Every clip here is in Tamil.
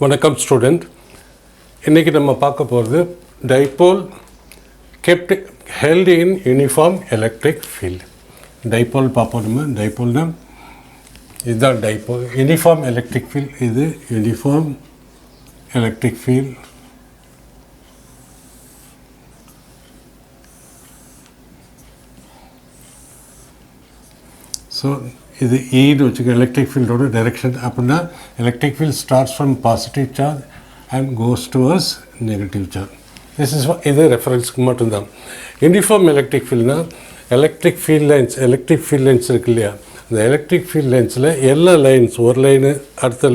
வணக்கம் ஸ்டூடெண்ட். இன்றைக்கி நம்ம பார்க்க போகிறது dipole kept held in uniform electric field. Dipole பார்ப்போம். நம்ம டைபோல்னா இதுதான் டைபோல். யூனிஃபார்ம் எலக்ட்ரிக் ஃபீல்ட், இது யூனிஃபார்ம் எலக்ட்ரிக் ஃபீல்ட். ஸோ இது ஈன்னு வச்சுக்க எலக்ட்ரிக் ஃபீல்டோட டைரெக்ஷன். அப்படின்னா electric field starts from positive charge and goes towards negative charge. இது ரெஃபரன்ஸ்க்கு மட்டும்தான். யூனிஃபார்ம் எலக்ட்ரிக் ஃபீல்ட்னா எலக்ட்ரிக் ஃபீல்ட் லைன்ஸ் இருக்கு இல்லையா, அந்த எலக்ட்ரிக் ஃபீல்ட் லைன்ஸில் எல்லா லைன்ஸ், ஒரு லைனு அடுத்த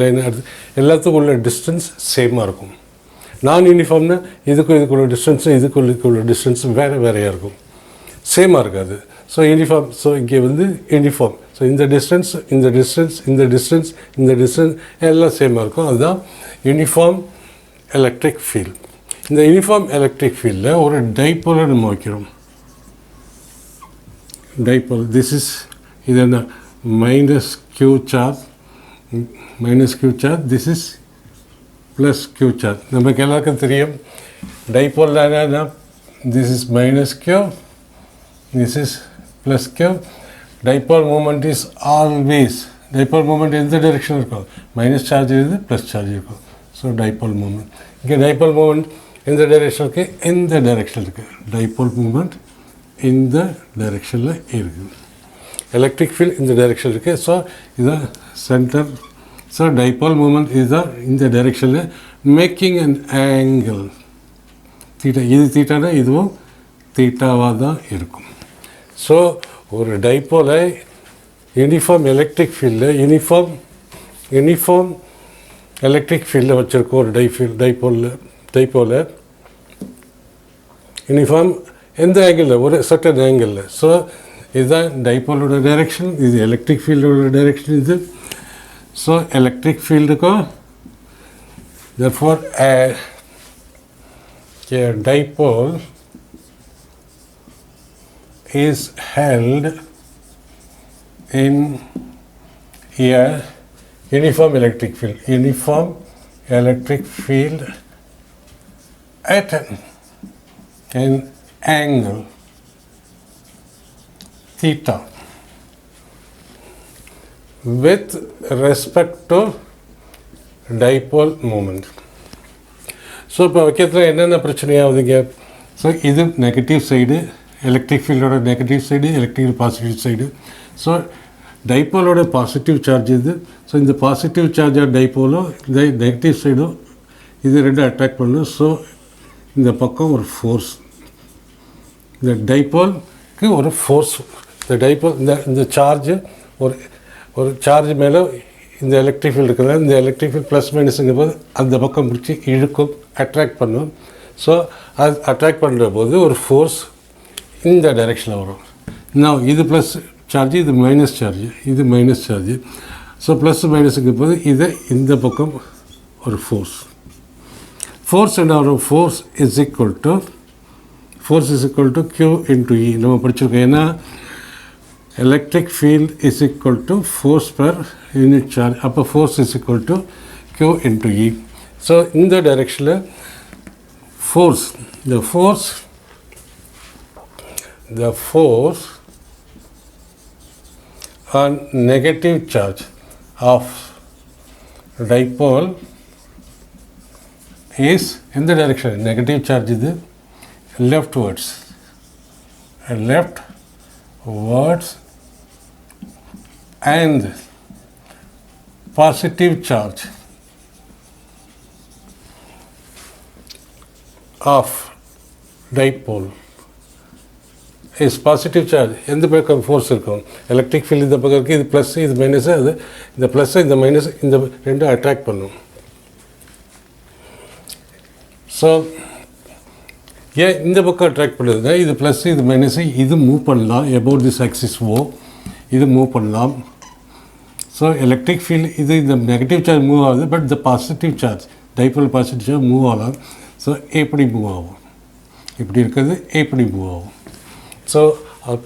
எல்லாத்துக்கும் உள்ள டிஸ்டன்ஸ் சேமாக இருக்கும். நான் யூனிஃபார்ம்னா இதுக்குள்ள டிஸ்டன்ஸும் இதுக்குள்ள டிஸ்டன்ஸும் வேறையாக இருக்கும், சேமாக இருக்காது. ஸோ யூனிஃபார்ம், ஸோ இங்கே யூனிஃபார்ம். ஸோ இந்த டிஸ்டன்ஸ் எல்லாம் சேமாக இருக்கும். அதுதான் யூனிஃபார்ம் எலக்ட்ரிக் ஃபீல்ட். இந்த யூனிஃபார்ம் எலக்ட்ரிக் ஃபீல்டில் ஒரு டைபோலை நம்ம வைக்கிறோம். டைபோல் இது என்ன, minus q charge, this is plus q charge. நமக்கு எல்லாருக்கும் தெரியும் டைபோல் என்ன, this is minus q, this is plus q. Dipole moment is always, dipole moment எந்த டைரெக்ஷன் இருக்கும், மைனஸ் சார்ஜ் இருக்குது ப்ளஸ் சார்ஜ் இருக்கும். ஸோ டைபோல் மூமெண்ட், இங்கே டைபோல் மூமெண்ட் எந்த டைரெக்ஷன் இருக்குது, இந்த டைரெக்ஷன் இருக்குது. டைபோல் மூமெண்ட் இந்த டைரெக்ஷனில் இருக்குது, எலக்ட்ரிக் ஃபீல்ட் இந்த டைரெக்ஷன் இருக்குது. ஸோ இதுதான் சென்டர். ஸோ டைபோல் மூமெண்ட் இதுதான் இந்த டைரெக்ஷனில், மேக்கிங் அன் ஆங்கிள் தீட்டா. இது தீட்டானா இதுவும் தீட்டாவாக தான் இருக்கும். ஸோ ஒரு டைபோலை யூனிஃபார்ம் எலக்ட்ரிக் ஃபீல்டில் யூனிஃபார்ம் எலக்ட்ரிக் ஃபீல்டில் வச்சுருக்கோம். ஒரு டைபோலை யூனிஃபார்ம் எந்த ஆங்கிளில், ஒரு சர்டன் ஆங்கிளில். ஸோ இதுதான் டைபோலோட டைரெக்ஷன், இது எலக்ட்ரிக் ஃபீல்டோட டைரெக்ஷன் இது. ஸோ எலக்ட்ரிக் ஃபீல்டுக்கும் therefore a dipole is held in a uniform electric field at an angle theta with respect to dipole moment. So இப்போ வைக்கிறதுல என்னென்ன பிரச்சனையாகுதுங்க. ஸோ இது நெகட்டிவ் சைடு, எலக்ட்ரிக் ஃபீல்டோட negative side, electric positive side. So டைபோலோட பாசிட்டிவ் சார்ஜ் இது. ஸோ இந்த பாசிட்டிவ் சார்ஜாக டைபோலோ இந்த நெகட்டிவ் சைடோ இது ரெண்டும் அட்ராக்ட் பண்ணும். ஸோ இந்த பக்கம் ஒரு ஃபோர்ஸ், இந்த டைபோலுக்கு ஒரு ஃபோர்ஸ், இந்த டைபோல் இந்த சார்ஜு ஒரு சார்ஜ் மேலே இந்த எலக்ட்ரிக் ஃபீல்டு இருக்கிறது, இந்த எலக்ட்ரிக் ஃபீல்டு ப்ளஸ் மைனஸுங்கும் போது அந்த பக்கம் பிடிச்சி இழுக்கும், அட்ராக்ட் பண்ணும். ஸோ அது அட்ராக்ட் பண்ணுற போது ஒரு ஃபோர்ஸ் இந்த டைரெக்ஷனில் வரும். நான் இது ப்ளஸ் சார்ஜ், இது மைனஸ் சார்ஜ், ஸோ ப்ளஸ் மைனஸுங்கும் போது இதை இந்த பக்கம் ஒரு ஃபோர்ஸ் என்ன வரும், force is equal to q into E நம்ம படிச்சிருக்கோம். ஏன்னா electric field is equal to force per unit charge. அப்போ force is equal to q into E. So இந்த direction the force on negative charge of dipole is in the direction, negative charge இது leftwards and positive charge of dipole is positive charge. எந்த பக்கம் ஃபோர்ஸ் இருக்கும், எலக்ட்ரிக் ஃபீல்டு இந்த பக்கம் இருக்குது, இது ப்ளஸ் இது மைனஸு, அது இந்த ப்ளஸ்ஸு இந்த மைனஸ் இந்த ரெண்டும் அட்ராக்ட் பண்ணும். ஸோ ஏன் இந்த பக்கம் அட்ராக்ட் பண்ணுதுன்னா இது ப்ளஸ்ஸு இது மைனஸு, இது மூவ் பண்ணலாம் அபவுட் திஸ் ஆக்சிஸ் ஓ, இது மூவ் பண்ணலாம். ஸோ எலக்ட்ரிக் ஃபீல்டு இது இந்த நெகட்டிவ் சார்ஜ் மூவ் ஆகுது, பட் இந்த positive charge dipole positive charge move ஆகலாம். ஸோ எப்படி மூவ் ஆகும், இப்படி இருக்கிறது எப்படி மூவ் ஆகும். So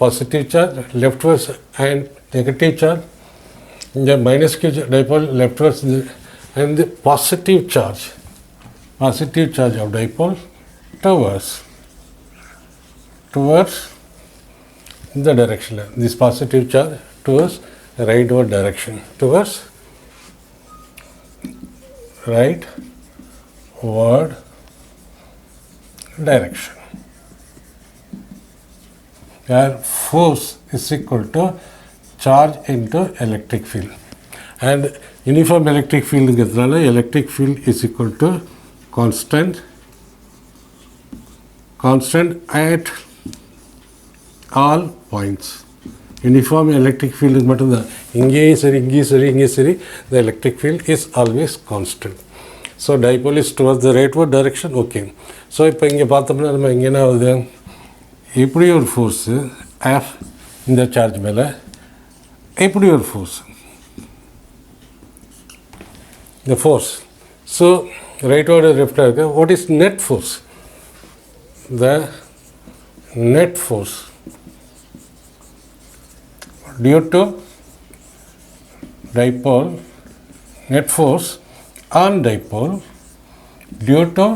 positive charge leftwards and negative charge, இந்த minus q dipole leftwards and the positive charge of dipole towards the direction. This positive charge towards rightward direction, towards rightward direction, where force is equal to charge into electric field. And uniform electric field ங்கிறதுனால electric field is equal to constant at all points. Uniform electric field மட்டும்தான், இங்கேயும் சரி இங்கேயும் சரி the electric field is always constant. So dipole is towards the rightward direction. Okay, so இப்போ இங்கே பார்த்தோம்னா நம்ம இங்கே என்ன ஆகுது, இப்படி ஒரு ஃபோர்ஸு F இந்த சார்ஜ் மேலே, இப்படி ஒரு force, the force. So rightward left இருக்கு. What is net force? The net force due to dipole, net force on dipole due to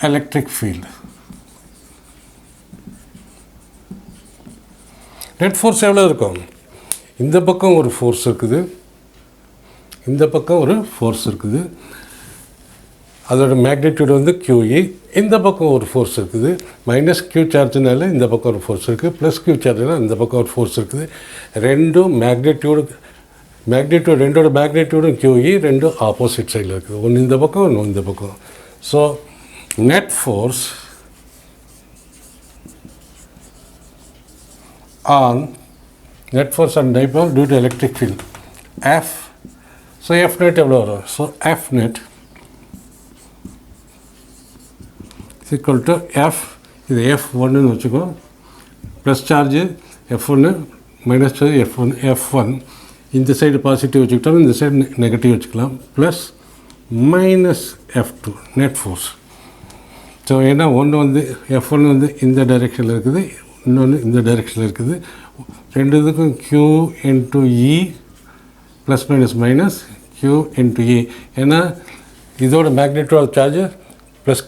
electric field. net force எவ்வளோ இருக்கும், இந்த பக்கம் ஒரு ஃபோர்ஸ் இருக்குது, இந்த பக்கம் ஒரு ஃபோர்ஸ் இருக்குது, அதோட மேக்னிடியூட் வந்து QE, இந்த பக்கம் ஒரு ஃபோர்ஸ் இருக்குது, மைனஸ் Q சார்ஜ்னால இந்த பக்கம் ஒரு ஃபோர்ஸ் இருக்குது, ப்ளஸ் Q சார்ஜ்னால இந்த பக்கம் ஒரு ஃபோர்ஸ் இருக்குது. ரெண்டும் மேக்னிடியூட் ரெண்டோட மேக்னிடியூடும் QE, ரெண்டும் ஆப்போசிட் சைடில் இருக்குது, ஒன்று இந்த பக்கம் ஒன்று இந்த பக்கம். So net force on dipole due to electric field F. So F net எவ்வளோ வரும், so F net is equal to F, இது F1 வச்சுக்கோ, plus charge F1 minus charge F1, இந்த சைடு பாசிட்டிவ் வச்சுக்கிட்டோம், இந்த சைடு நெகட்டிவ் வச்சுக்கலாம், plus minus F2 net force. So ஏன்னா ஒன்று வந்து F1 வந்து இந்த டைரெக்ஷனில் இருக்குது, இன்னொன்று இந்த டைரெக்ஷனில் இருக்குது, ரெண்டு இதுக்கும் Q into E plus minus Q into E. ஏன்னா இதோட மேக்னிடியூட் சார்ஜ் ப்ளஸ்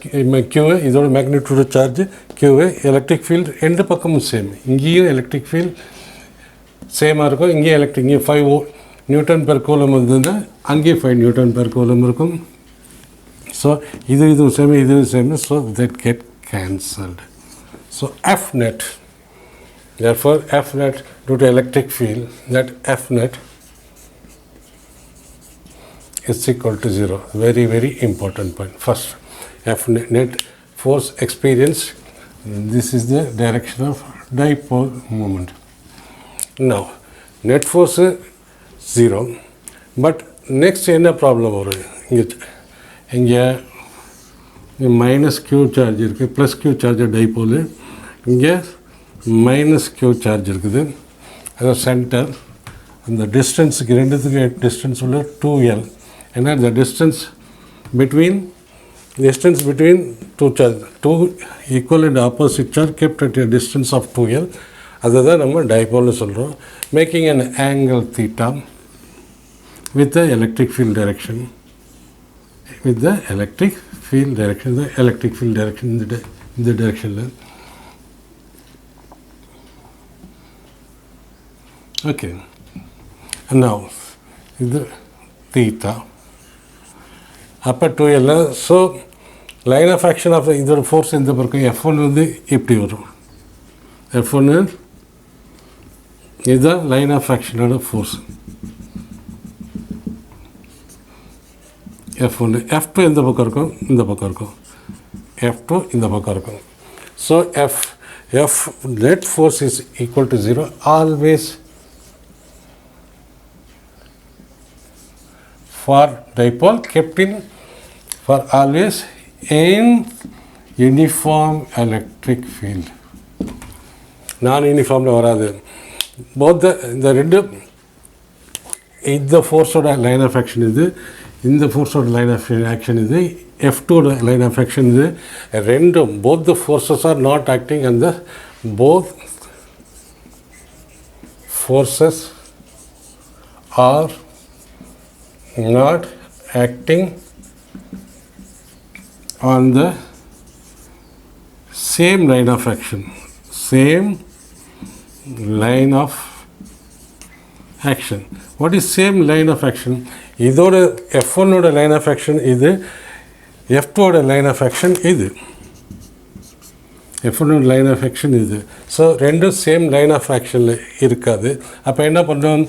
Q, இதோட magnitude charge Q. Electric field ரெண்டு பக்கமும் சேம், இங்கேயும் எலக்ட்ரிக் ஃபீல்டு சேமாக இருக்கும், இங்கேயும் இங்கே 5 நியூட்டன் பெர் கூலம் இருந்ததுன்னா அங்கேயும் 5 நியூட்டன் பெர் கூலம் இருக்கும். ஸோ இதுவும் சேம், இதுவும் same, so that get cancelled. So F net, therefore F net due to electric field, that F net is equal to 0. Very, very important point. First, F net force experienced, this is the direction of dipole moment. Now, net force 0, but next என்ன ப்ராப்ளம் வரும், இங்கே மைனஸ் Q சார்ஜ் இருக்குது, ப்ளஸ் Q சார்ஜ் டைப்போலு, இங்கே மைனஸ் Q சார்ஜ் இருக்குது, அதாவது சென்டர், அந்த டிஸ்டன்ஸுக்கு ரெண்டுத்துக்கு டிஸ்டன்ஸ் உள்ள 2L. ஏன்னா the distance between two charge, two equal and opposite charge kept at a distance of 2L, அதுதான் நம்ம டைபோல்னு சொல்கிறோம். Making an angle theta with the electric field direction, the electric field direction இந்த directionல. Okay, and now இது theta அப்போ 2L. So line of action of இதோட ஃபோர்ஸ் எந்த பக்கம், F1 வந்து இப்படி வரும், F1 இதுதான் line of ஆக்ஷனோட force F1. F2 எந்த பக்கம் இருக்கும், இந்த பக்கம் இருக்கும், F2 இந்த பக்கம் இருக்கும். So F net force is equal to 0 always for dipole, kept in for always in uniform electric field. non-uniformல வராது. both இந்த ரெண்டு, இந்த ஃபோர்ஸோட லைன் ஆஃப் ஆக்ஷன் இது, இந்த ஃபோர்ஸோட லைன் ஆஃப் ஆக்ஷன் இது, F2 லைன் ஆஃப் ஆக்ஷன் இது, ரெண்டும் both the forces are not acting and the both forces are not acting on the same line of action. Same line of action. What is same line of action? இதோட F1 ஓட line of action இது, F2 ஓட line of action இது. F1 ஓட line of action இது. ஸோ ரெண்டும் சேம் லைன் ஆஃப் ஆக்ஷனில் இருக்காது. அப்போ என்ன பண்ணுறோம்,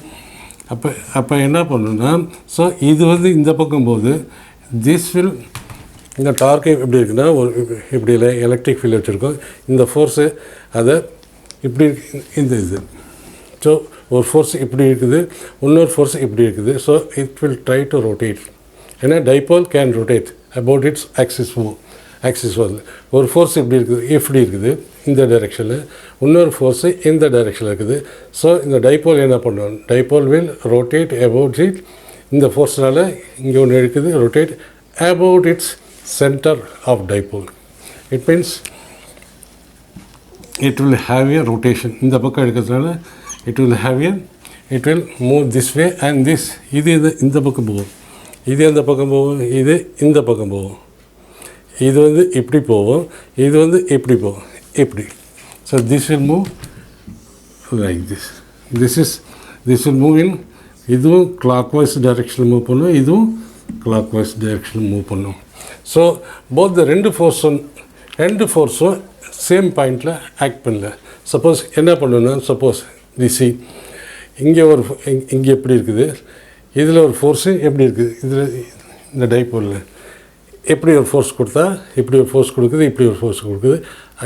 அப்போ என்ன பண்ணணும்னா, ஸோ இது வந்து இந்த பக்கம் போது திஸ் வில், இந்த டார்க்கு எப்படி இருக்குன்னா ஒரு இப்படி இல்லை எலக்ட்ரிக் ஃபீல்டு வச்சுருக்கோம். இந்த ஃபோர்ஸு அதை இப்படி இந்த இது, ஸோ ஒரு ஃபோர்ஸ் இப்படி இருக்குது, இன்னொரு ஃபோர்ஸ் இப்படி இருக்குது. So it will try to rotate. ஏன்னா dipole can rotate about its axis வந்து ஒரு ஃபோர்ஸ் இப்படி இருக்குது இந்த டைரெக்ஷனில், இன்னொரு ஃபோர்ஸு இந்த டைரெக்ஷனில் இருக்குது. ஸோ இந்த டைபோல் என்ன பண்ணுவோம், dipole will rotate about it, இந்த ஃபோர்ஸ்னால் இங்கே ஒன்று இருக்குது, rotate about it's center of dipole. It means it will have a rotation. இந்த பக்கம் எடுக்கிறதுனால it will move this way and this. இது இந்த பக்கம் போகும், இது இந்த பக்கம் போகும், இது இந்த பக்கம் போகும், இது வந்து இப்படி போகும், இது வந்து இப்படி போகும், இப்படி. So this will move like this. This will move in, இதுவும் clockwise direction மூவ் பண்ணும், இதுவும் clockwise direction மூவ் பண்ணும். ஸோ போத் ரெண்டு ஃபோர்ஸும் சேம் பாயிண்டில் ஆக்ட் பண்ணல. சப்போஸ் என்ன பண்ணணுன்னா, சப்போஸ் திசி இங்கே இங்கே எப்படி இருக்குது, இதில் ஒரு ஃபோர்ஸு எப்படி இருக்குது, இதில் இந்த டைபோலில் எப்படி ஒரு ஃபோர்ஸ் கொடுத்தா இப்படி ஒரு ஃபோர்ஸ் கொடுக்குது, இப்படி ஒரு ஃபோர்ஸ் கொடுக்குது.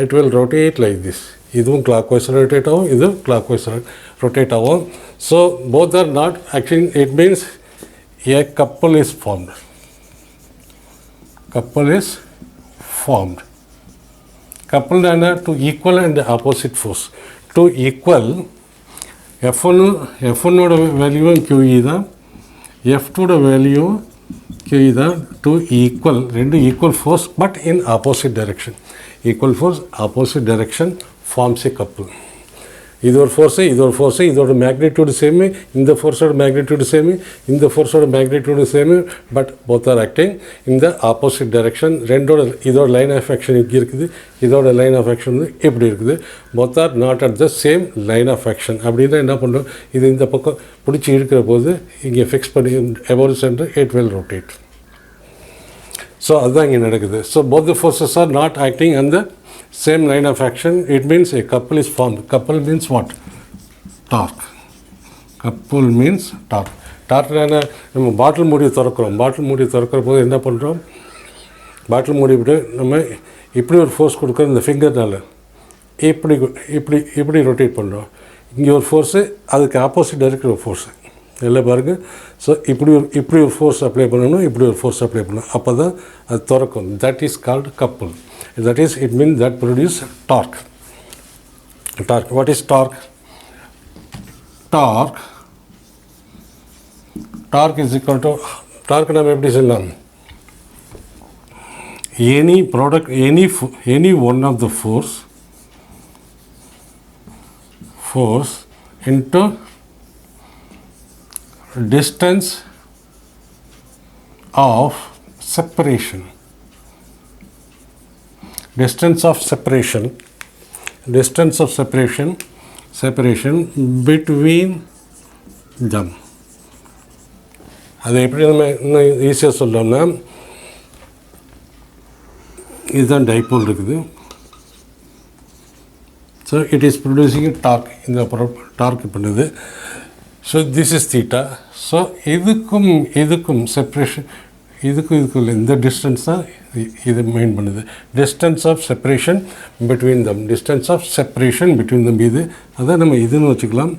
It will rotate like this. இதுவும் கிளாக் வைஸ் ரொட்டேட் ஆகும், இதுவும் கிளாக் வைஸ் ரொட்டேட் ஆகும். So both are not actually, it means a couple is formed. Coupled and to equal and opposite force. To equal, F1 ஓட வேல்யூ QE தான், F2 ஓட வேல்யூ QE தான். to equal, ரெண்டு equal force but in opposite direction. Equal force, opposite direction forms a couple. இது ஒரு ஃபோர்ஸு, இதோட மேக்னிடியூடு சேமு, இந்த ஃபோர்ஸோட மேக்னிடியூடு சேமு, இந்த ஃபோர்ஸோட magnitude same, but both are acting in the opposite direction. இதோட லைன் ஆஃப் ஆக்ஷன் இங்கே இருக்குது, இதோட லைன் ஆஃப் ஆக்ஷன் வந்து இப்படி இருக்குது. Both are not at the same line of action. அப்படின்னா என்ன பண்ணுறோம், இது இந்த பக்கம் பிடிச்சி இருக்கிற போது இங்கே ஃபிக்ஸ் பண்ணி எபோல் centre it will rotate. So அதுதான் இங்கே நடக்குது. So both the forces are not acting and the same line of action. It means a couple is formed. Couple means what? Torque. Couple means torque. Torque என்ன, நம்ம பாட்டில் மூடி திறக்கிற போது என்ன பண்ணுறோம், பாட்டில் மூடி விட்டு நம்ம இப்படி ஒரு ஃபோர்ஸ் கொடுக்குறோம், இந்த ஃபிங்கர்னால இப்படி ரொட்டேட் பண்ணுறோம். இங்கே ஒரு ஃபோர்ஸு, அதுக்கு ஆப்போசிட் இருக்கிற ஒரு ஃபோர்ஸு எல்லாம் பாருங்கள். ஸோ இப்படி ஒரு ஃபோர்ஸ் அப்ளை பண்ணணும், இப்படி ஒரு ஃபோர்ஸ் அப்ளை பண்ணணும், அப்போ தான் அது திறக்கும். That is called couple. That is, it means that produce torque. What is torque? Torque is equal to, torque நம்ம எப்படி சொல்லலாம், any product, any one of the force into distance of separation. Distance of separation between them. அதை எப்படி நம்ம இன்னும் ஈஸியாக சொல்லணும்னா, இதுதான் டைபோல் இருக்குது. So it is producing torque, இந்த டார்க் பண்ணுது. So this is theta. So இதுக்கும் செப்ரேஷன், இதுக்கும் இல்லை, இந்த டிஸ்டன்ஸ் தான் இது மெயின் பண்ணுது. Distance of separation between them, இது அதான் நம்ம இதுன்னு வச்சுக்கலாம்.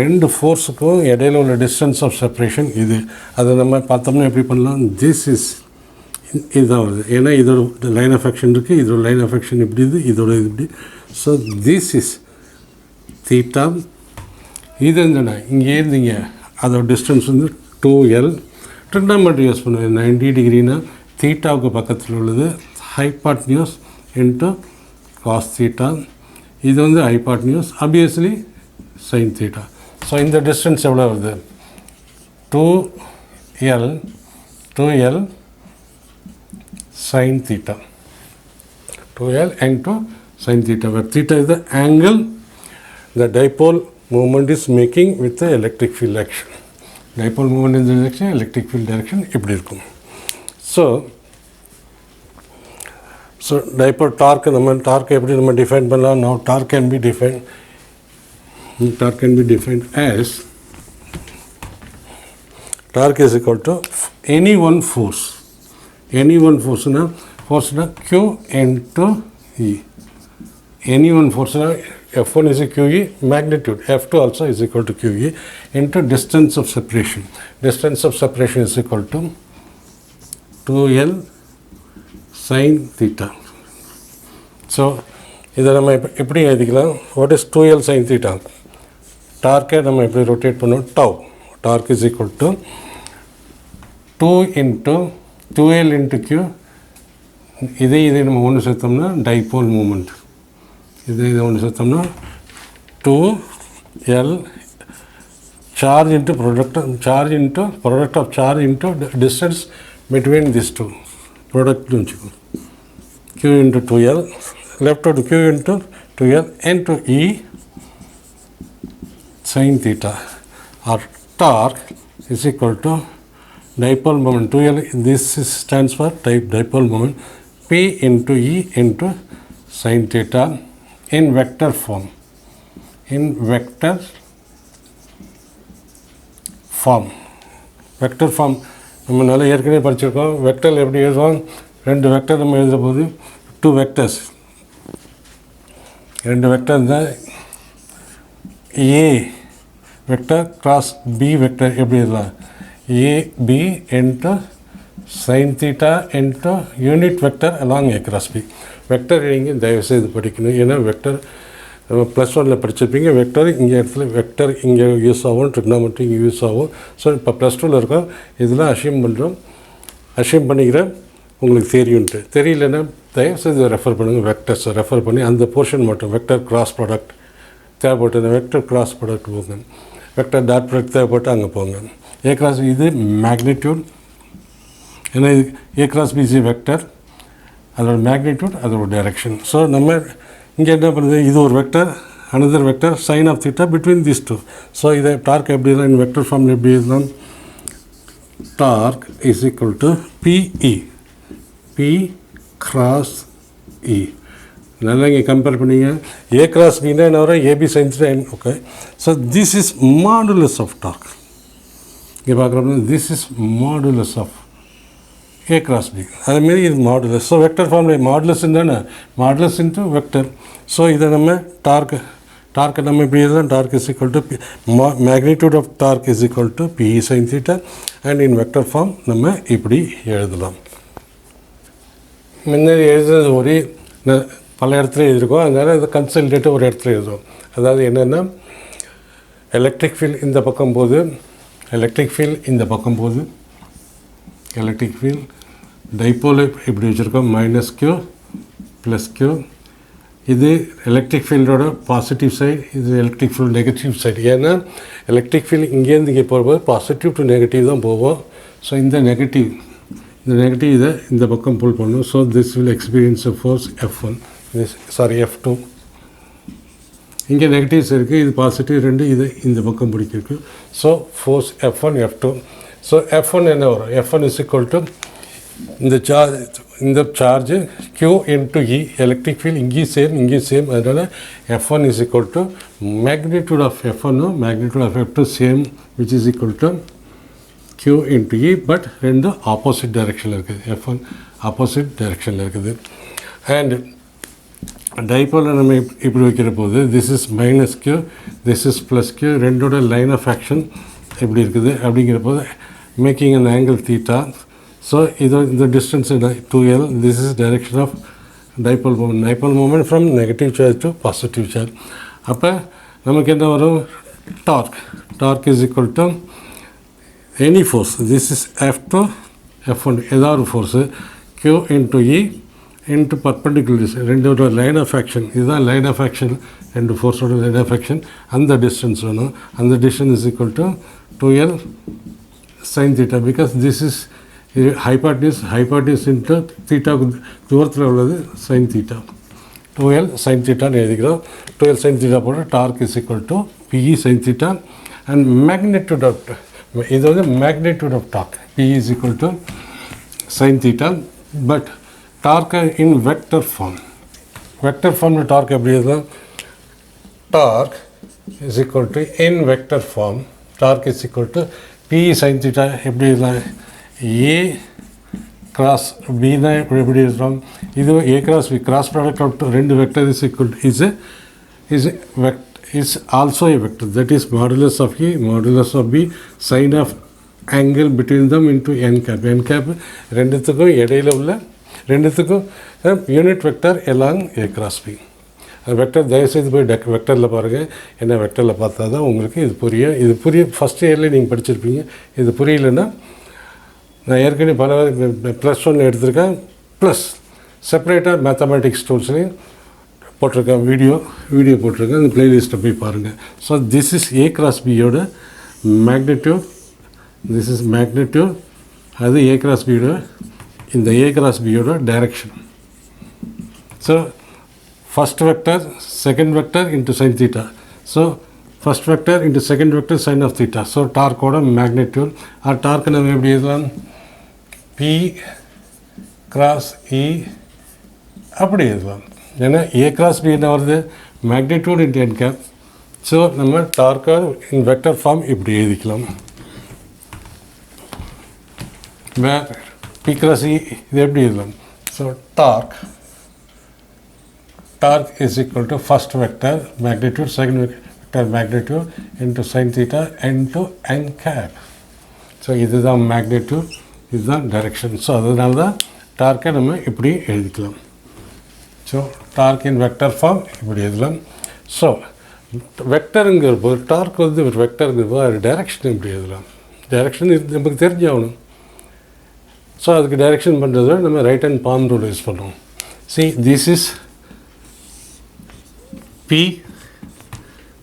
ரெண்டு ஃபோர்ஸுக்கும் இடையில உள்ள டிஸ்டன்ஸ் ஆஃப் செப்பரேஷன் இது. அதை நம்ம பார்த்தோம்னா எப்படி பண்ணலாம், இதுதான் வருது. ஏன்னா இதோட லைன் ஆஃப் ஆக்ஷன் இருக்குது, இதோட லைன் ஆஃப் ஆக்ஷன் இப்படி இது, இதோட இது இப்படி. So this is theta. இது என்னன்னா இங்கே இருந்தீங்க, அதோட டிஸ்டன்ஸ் வந்து 2L. ட்ரிக்னாமெட்ரி யூஸ் பண்ணுவேன். 90 டிகிரினா தீட்டாவுக்கு பக்கத்தில் உள்ளது ஹைபாட்னியூஸ் இன்ட்டு காஸ் தீட்டா. இது வந்து hypotenuse, obviously sine theta. So இந்த டிஸ்டன்ஸ் எவ்வளோ வருது, 2 L 2L sin theta. 2L into sin theta, where theta is the angle the dipole moment is making with the electric field action. Dipole moment in the direction, electric field direction இப்படி இருக்கும். So dipole torque நம்ம torque எப்படி நம்ம define பண்ணலாம்? Now torque can be defined as torque is equal to any one force. Any one force na Q into E. Any one force na F1 is a QE magnitude, F2 also is equal to QE into distance of separation. Distance of separation is equal to 2L sin theta. So இதை நம்ம எப்படி எழுதிக்கலாம்? What is 2L sin theta? Torque நம்ம எப்படி rotate பண்ணுவோம்? Tau. Torque is equal to 2 into 2L into Q. இதை நம்ம ஒன்று சேர்த்தோம்னா டைபோல் மூமெண்ட். இதை ஒன்று சேர்த்தோம்னா 2L charge into product of charge into distance between these two. Product Q into 2L, left out Q into 2L into E sin theta, or torque is equal to dipole moment 2L. This stands for dipole moment P into E into sin theta in vector form. Vector form நம்ம நல்லா ஏற்கனவே படிச்சிருக்கோம். வெக்டர் எப்படி எழுதுவோம்? ரெண்டு வெக்டர் நம்ம எழுதுகிற போது 2 vectors, ரெண்டு வெக்டர் தான் A vector cross B vector எப்படி எழுதலாம்? AB into sin theta into unit vector along A cross B. Vector நீங்கள் தயவுசெய்து படிக்கணும். ஏன்னா வெக்டர் +1 படிச்சிருப்பீங்க. வெக்டர் இங்கே இடத்துல வெக்டர் இங்கே யூஸ் ஆகும், ட்ரிக்னாமெட்ரி இங்கே யூஸ் ஆகும். ஸோ இப்போ +2 இருக்கோம். இதெல்லாம் அஷ்யூம் பண்ணிக்கிறேன் உங்களுக்கு தெரியும்ட்டு. தெரியலன்னா தயவுசெய்து ரெஃபர் பண்ணுங்கள். வெக்டர்ஸை ரெஃபர் பண்ணி அந்த போர்ஷன் மட்டும் வெக்டர் கிராஸ் ப்ராடக்ட் தேவைப்பட்டது வெக்டர் கிராஸ் ப்ராடக்ட் போங்க, வெக்டர் டாட் ப்ராடக்ட் தேவைப்பட்டு அங்கே போங்க. A cross B இது மேக்னிடியூட், ஏன்னா இது A cross B is vector, அதோட மேக்னிடியூட் அதோட டைரக்ஷன். ஸோ நம்ம இங்கே என்ன பண்ணுது? இது ஒரு vector, another vector sine of theta between these two. So இதை டார்க் எப்படி இருந்தால் இந்த வெக்டர் ஃபார்ம் எப்படி இருந்தால் torque is equal to PE, P cross E. நல்லா இங்கே கம்பேர் பண்ணிங்க. A cross B என்ன வரும்? AB sin theta. Okay, so this is modulus of torque. இங்கே பார்க்குறோம்னா this is modulus of A cross B. அதுமாரி இது மாடுலஸ். ஸோ வெக்டர் ஃபார்மில் மாடுலஸ் தானே, மாடுலஸ் இன்ட்டு வெக்டர். ஸோ இதை நம்ம டார்க்கை நம்ம இப்படி எழுதலாம். Torque is equal to magnitude of torque is equal to PE sin theta and in vector form நம்ம இப்படி எழுதலாம். முன்னாடி எழுதுறது ஒரே பல இடத்துல எழுதியிருக்கோம், அதனால் இதை கன்சல்டேட்டு ஒரு இடத்துல எழுதுவோம். அதாவது என்னென்னா எலக்ட்ரிக் ஃபீல்ட் இந்த பக்கம் போது, எலக்ட்ரிக் ஃபீல்ட் டைப்போல் இப்படி வச்சுருக்கோம் -Q +Q. இது எலக்ட்ரிக் ஃபீல்டோட பாசிட்டிவ் சைடு, இது எலக்ட்ரிக் ஃபீல்டு நெகட்டிவ் சைடு. ஏன்னா எலக்ட்ரிக் ஃபீல்டு இங்கேருந்து இங்கே போகும்போது பாசிட்டிவ் டு நெகட்டிவ் தான் போவோம். ஸோ இந்த நெகட்டிவ் இதை இந்த பக்கம் புல் பண்ணணும். So this will experience force F1, F2. இங்கே நெகட்டிவ்ஸ் இருக்குது, இது பாசிட்டிவ் ரெண்டு, இது இந்த பக்கம் பிடிக்கிருக்கு. So force F1 F2. So F1 என்ன வரும்? F1 இஸ் ஈக்குவல் டு இந்த charge Q into E. Electric field இங்கேயும் சேம். அதனால் F1 is equal to magnitude of F1 magnitude of F2 same, which is equal to Q into E. But ரெண்டு ஆப்போசிட் டைரெக்ஷனில் இருக்குது. F1 ஆப்போசிட் டைரெக்ஷனில் இருக்குது. அண்ட் டைப்போலில் நம்ம இப்படி வைக்கிற போது this is -Q, this is +Q. ரெண்டோட லைன் ஆஃப் ஆக்ஷன் எப்படி இருக்குது அப்படிங்கிற போது making an angle theta. So இந்த distance 2L. This is direction of dipole moment from negative charge to positive charge. அப்போ நமக்கு என்ன வரும்? Torque is equal to any force. This is F2 F1 ஏதாவது ஒரு force Q into E into perpendicular. ரெண்டோட லைன் ஆஃப் ஆக்ஷன், இதுதான் லைன் ஆஃப் ஆக்ஷன், ரெண்டு ஃபோர்ஸோட லைன் ஆஃப் ஆக்ஷன். அந்த டிஸ்டன்ஸ் வேணும். அந்த distance is equal to 2L sin theta because this is hypotenuse into theta தூரத்தில் உள்ளது sin theta 2L sin theta எழுதிக்கிறோம் 2L sin theta போட்டு torque is equal to PE sin theta and magnitude of இது வந்து magnitude of torque PE is equal to sin theta but torque in vector form torque எப்படி எழுதலாம் torque is equal to in vector form torque is equal to PE sin theta எப்படி எழுதலாம் A cross B தான் எப்படி எழுதுறோம் இது A cross B cross product of ரெண்டு vector is equal to is also a vector that is modulus of A modulus of B sin of angle between them into n cap ரெண்டுத்துக்கும் இடையில உள்ள ரெண்டுத்துக்கும் unit vector along A cross B vector தயவுசெய்து போய் வெக்டரில் பாருங்கள் ஏன்னா வெக்டரில் பார்த்தா தான் உங்களுக்கு இது புரிய ஃபஸ்ட் இயர்லேயே நீங்கள் படிச்சிருப்பீங்க இது புரியலன்னா நான் ஏற்கனவே பல +1 எடுத்திருக்கேன் ப்ளஸ் செப்பரேட்டாக மேத்தமேட்டிக்ஸ் டூல்ஸ்லேயும் போட்டிருக்கேன் வீடியோ போட்டிருக்கேன் அந்த ப்ளேலிஸ்ட்டை போய் பாருங்கள் so this is A cross Bயோட மேக்னிடியூட் திஸ் இஸ் மேக்னிடியூட் அது A cross Bயோட இந்த A cross Bயோட direction so first vector second vector into sin theta so first vector into second vector sin of theta so torque oda magnitude or torque நம்ம எப்படி எழுதலாம் P cross E அப்படி எழுதலாம் ஏன்னா A cross B என்ன வருது magnitude into n cap so நம்ம torque in vector form இப்படி எழுதிக்கலாம் where P cross E இது எப்படி எழுதலாம் so torque is equal to first vector magnitude second vector magnitude into sin theta into n cap so இதுதான் magnitude இதுதான் direction so அதனால தான் torque நம்ம இப்படி எழுதிக்கலாம் so torque in vector form இப்படி எழுதலாம் so வெக்டருங்கிற போது torque வந்து ஒரு வெக்டருங்கிற போது டைரக்ஷன் இப்படி எழுதலாம் டைரக்ஷன் நமக்கு தெரிஞ்சாகணும் ஸோ அதுக்கு டைரக்ஷன் பண்ணுறது நம்ம right hand palm rule use பண்ணுவோம் see this is P,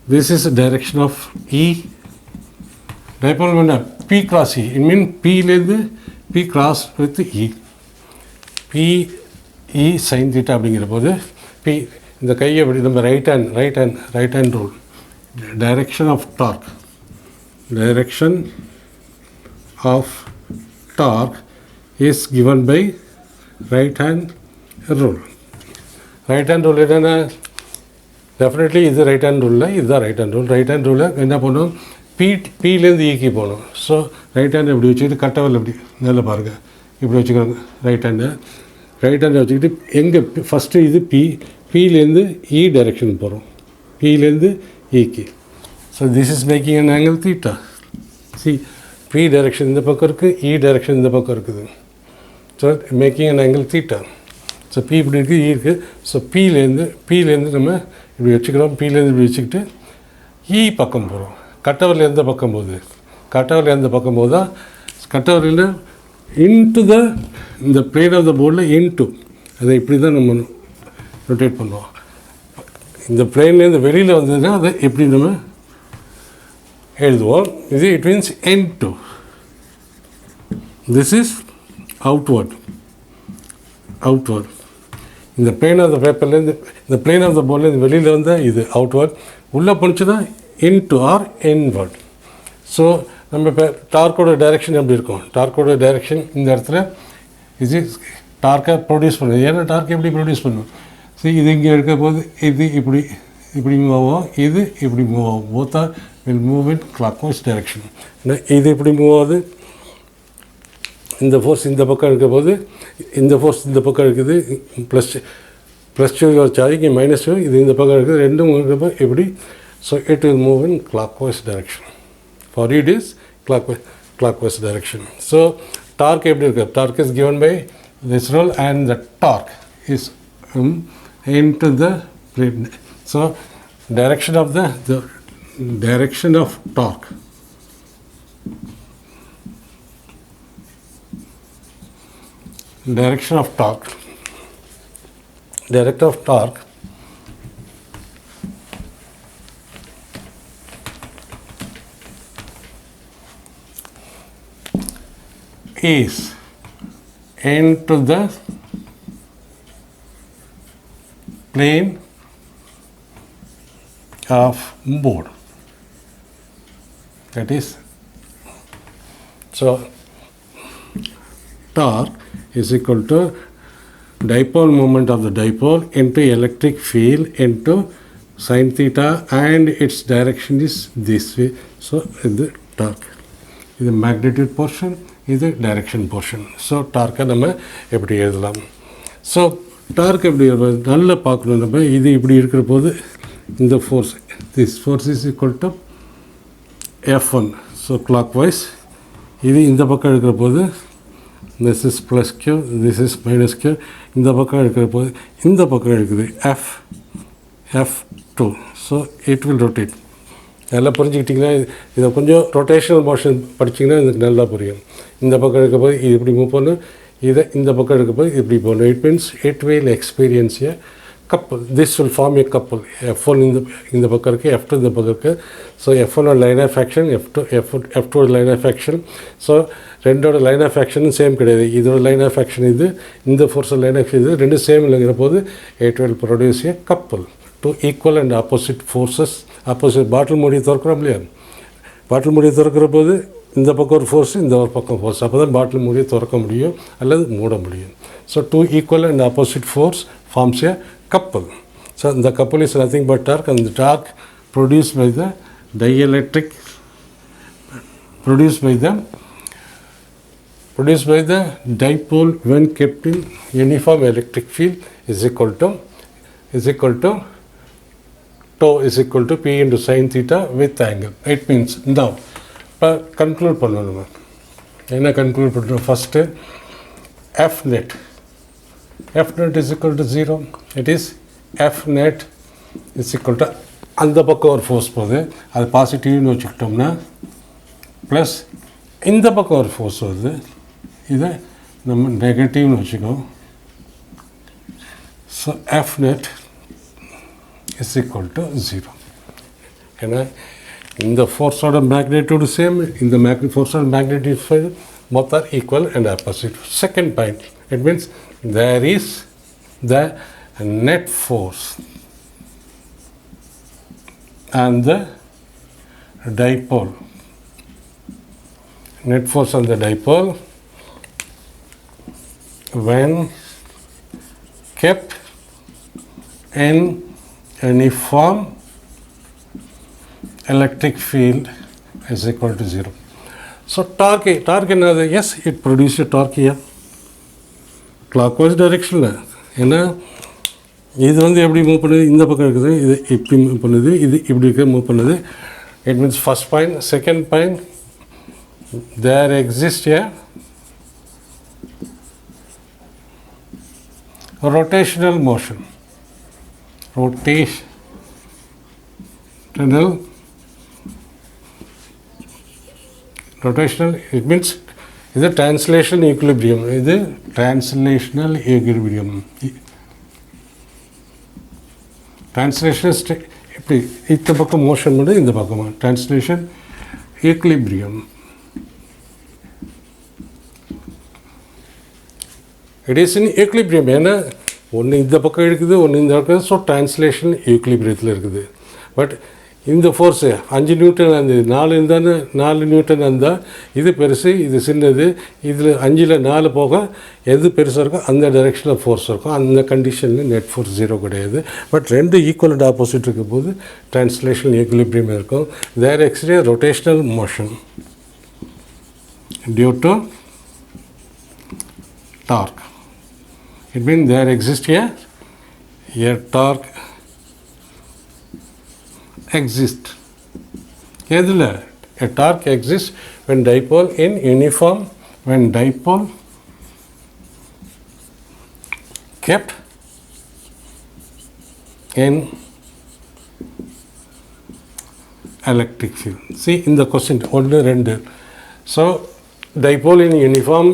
this is the direction of E. Dipole moment P cross E. It means P P cross with E. P E sin theta அப்படிங்கிற போது P இந்த கையை எப்படி நம்ம right hand rule direction of torque is given by right hand rule. Right hand rule என்னன்னா டெஃபினெட்லி இது ரைட் ஹேண்ட் ரூலில் இதுதான் ரைட் ஹேண்ட் ரூலில் என்ன பண்ணணும் பிலேருந்து ஈக்கி போகணும் ஸோ ரைட் ஹேண்ட் இப்படி வச்சுக்கிட்டு கட்டவரில் இப்படி நல்லா பாருங்கள் இப்படி வச்சுக்கிறாங்க ரைட் ஹேண்டை வச்சுக்கிட்டு எங்கே ஃபஸ்ட்டு இது பிலேருந்து இ டைரெக்ஷன் போகிறோம் பிலேருந்து ஈக்கி so this is making an angle theta சி பி டைரெக்ஷன் இந்த பக்கம் இருக்குது இ டைரெக்ஷன் இந்த பக்கம் இருக்குது so making an angle theta so P இப்படி இருக்குது இ இருக்குது ஸோ பிலேருந்து நம்ம இப்படி வச்சுக்கிறோம் பிலேருந்து இப்படி வச்சுக்கிட்டு இ பக்கம் போகிறோம் கட்டவரில் எந்த பக்கம் போகுது தான் கட்டவரில் இன்ட்டு இந்த பிளேன் ஆஃப் த போர்டில் இன்ட்டு அதை இப்படி தான் நம்ம ரொட்டேட் பண்ணுவோம் இந்த பிளேன்லேருந்து வெளியில் வந்ததுன்னா அதை எப்படி நம்ம எழுதுவோம் இது it means into this is outward இந்த பிளேன் ஆஃப் த பேப்பர்லேருந்து இந்த பிளேன் ஆஃப் த போர்ட்லேருந்து வெளியில் வந்தால் இது அவுட்வர்ட் உள்ளே போணுச்சுன்னா இன்டு ஆர் இன்வர்ட் ஸோ நம்ம இப்போ டார்க்கோட டைரெக்ஷன் எப்படி இருக்கும் டார்க்கோட டைரெக்ஷன் இந்த இடத்துல இது டார்க்கை ப்ரொடியூஸ் பண்ணுது ஏன்னா டார்க் எப்படி ப்ரொடியூஸ் பண்ணும் சரி இது இங்கே இருக்க போது இது இப்படி மூவ் ஆகும் இது இப்படி மூவ் ஆகும் போத்தா will move in clockwise direction இது இப்படி மூவ் ஆகுது இந்த ஃபோர்ஸ் இந்த பக்கம் இருக்க போது இந்த ஃபோர்ஸ் இந்த பக்கம் இருக்குது ப்ளஸ் டூ சார்ஜ் இங்கே மைனஸ் டூ இது இந்த பக்கம் இருக்குது ரெண்டும் இருக்கிறப்ப எப்படி so it will move in clockwise direction for it is clockwise direction so torque எப்படி இருக்குது torque is given by this rule and the torque is into the plane so direction of the direction of torque direction of torque is into the plane of board. That is, so torque is equal to dipole moment of the dipole into electric field into sin theta, and its direction is this way. So the torque, இது magnitude portion, இது direction portion. So torque நம்ம எப்படி எழுதலாம்? So torque எப்படி நல்லா பார்க்கணும். நம்ம இது இப்படி இருக்கிற போது இந்த force, this force is equal to F1. So clockwise, இது இந்த பக்கம் இருக்கிற போது this is plus q, this is minus q. இந்த பக்கம் இருக்கிற போது இந்த பக்கம் இருக்குது F2. So it will rotate. நல்லா புரிஞ்சுக்கிட்டிங்கன்னா இதை கொஞ்சம் ரொட்டேஷனல் மோஷன் படிச்சிங்கன்னா எனக்கு நல்லா புரியும். இந்த பக்கம் இருக்க போது இது இப்படி மூவ் பண்ணணும், இதை இந்த பக்கம் இருக்க போது இப்படி போகணும். It means it will experience a couple. This will form ஏ கப்பல். F1 இந்த பக்கம் இருக்குது, F2 இந்த பக்கம் இருக்குது. So F1 line of action, F2 line of action. So ரெண்டோட லைன் ஆஃப் ஆக்ஷனும் சேம் கிடையாது. இதோட லைன் ஆஃப் ஆக்ஷன் இது, இந்த ஃபோர்ஸோட லைன் ஆஃப் இது ரெண்டு சேம் இல்லைங்கிற போது it will produce a couple. Two equal and opposite forces. Opposite bottle மூடி திறக்கிறோம் இல்லையா, பாட்டில் மூடி திறக்கிற போது இந்த பக்கம் ஒரு ஃபோர்ஸ், இந்த ஒரு பக்கம் ஃபோர்ஸ். அப்போ தான் பாட்டில் மூடியை திறக்க முடியும் அல்லது மூட முடியும். So two equal and opposite force forms a couple. So the couple is nothing but torque, and the torque produced by the dielectric, produced by the dipole when kept in uniform electric field is equal to tau is equal to P into sin theta with angle. It means now conclude பண்ணணும். என்ன conclude பண்ணுறோம்? First F net is equal to 0. It is F net is equal to அந்த பக்கம் ஒரு ஃபோர்ஸ் போகுது, அது பாசிட்டிவ்னு வச்சுக்கிட்டோம்னா, ப்ளஸ் இந்த பக்கம் ஒரு ஃபோர்ஸ் வருது, இதை நம்ம நெகட்டிவ்னு வச்சுக்கோம். So F net is equal to 0. ஏன்னா இந்த ஃபோர்ஸோட மேக்னிடியூடு சேம், இந்த ஃபோர்ஸோட magnitude both are equal and opposite. Second point, it means there is the net force and the dipole. Net force on the dipole when kept in uniform electric field is equal to 0. So torque என்னது? Yes, it produces torque here. clockwise direction. ஏன்னா இது வந்து எப்படி மூவ் பண்ணுது? இந்த பக்கம் இருக்குது, இது இப்படி மூவ் பண்ணுது, இது இப்படி இருக்க மூவ் பண்ணுது. It means first point. Second point, there exist a rotational motion. Rotational, it means இது translational equilibrium. இது translational equilibrium. Translational இப்படி இந்த பக்கம் மோஷன் பண்ணி இந்த பக்கமாக translation equilibrium. It is in equilibrium. ஏன்னா ஒன்று இந்த பக்கம் இருக்குது, ஒன்று இந்த பக்கம். ஸோ டிரான்ஸ்லேஷன் ஈக்குலிபிரியத்தில் இருக்குது. பட் இந்த ஃபோர்ஸு 5 நியூட்டன் அந்த 4 இருந்தானே, 4 நியூட்டன் இருந்தால் இது பெருசு, இது சின்னது. இதில் 5ல் 4 போக எது பெருசாக இருக்கோ அந்த டைரெக்ஷனில் ஃபோர்ஸ் இருக்கும். அந்த கண்டிஷனில் நெட் ஃபோர்ஸ் 0 கிடையாது. பட் ரெண்டு ஈக்குவல் அண்ட் ஆப்போசிட் இருக்கும் போது டிரான்ஸ்லேஷன் ஈக்குலிபிரியம் இருக்கும். தேர் எக்ஸ்ரே rotational motion due to torque. It means there exists a torque exists. எதில் a torque exists when dipole in uniform, when dipole kept in electric field. See in the question, ஒன்று ரெண்டு. So dipole in uniform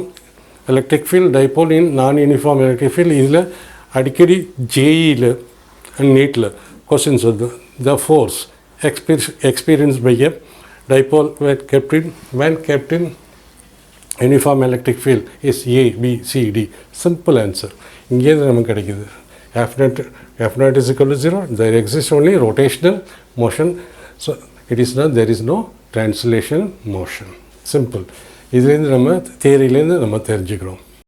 electric field, dipole in non-uniform electric field. இதில் அடிக்கடி ஜேஇயில் அண்ட் நீட்டில் கொஸ்டின்ஸ் வருது. The force experienced by a dipole when kept in uniform electric field is ABCD. Simple answer. இங்கேருந்து நமக்கு கிடைக்குது. F0 is equal to 0. There exists only rotational motion. So there is no translation motion. Simple. இதுலேருந்து நம்ம தியரியிலேருந்து நம்ம தெரிஞ்சுக்கிறோம்.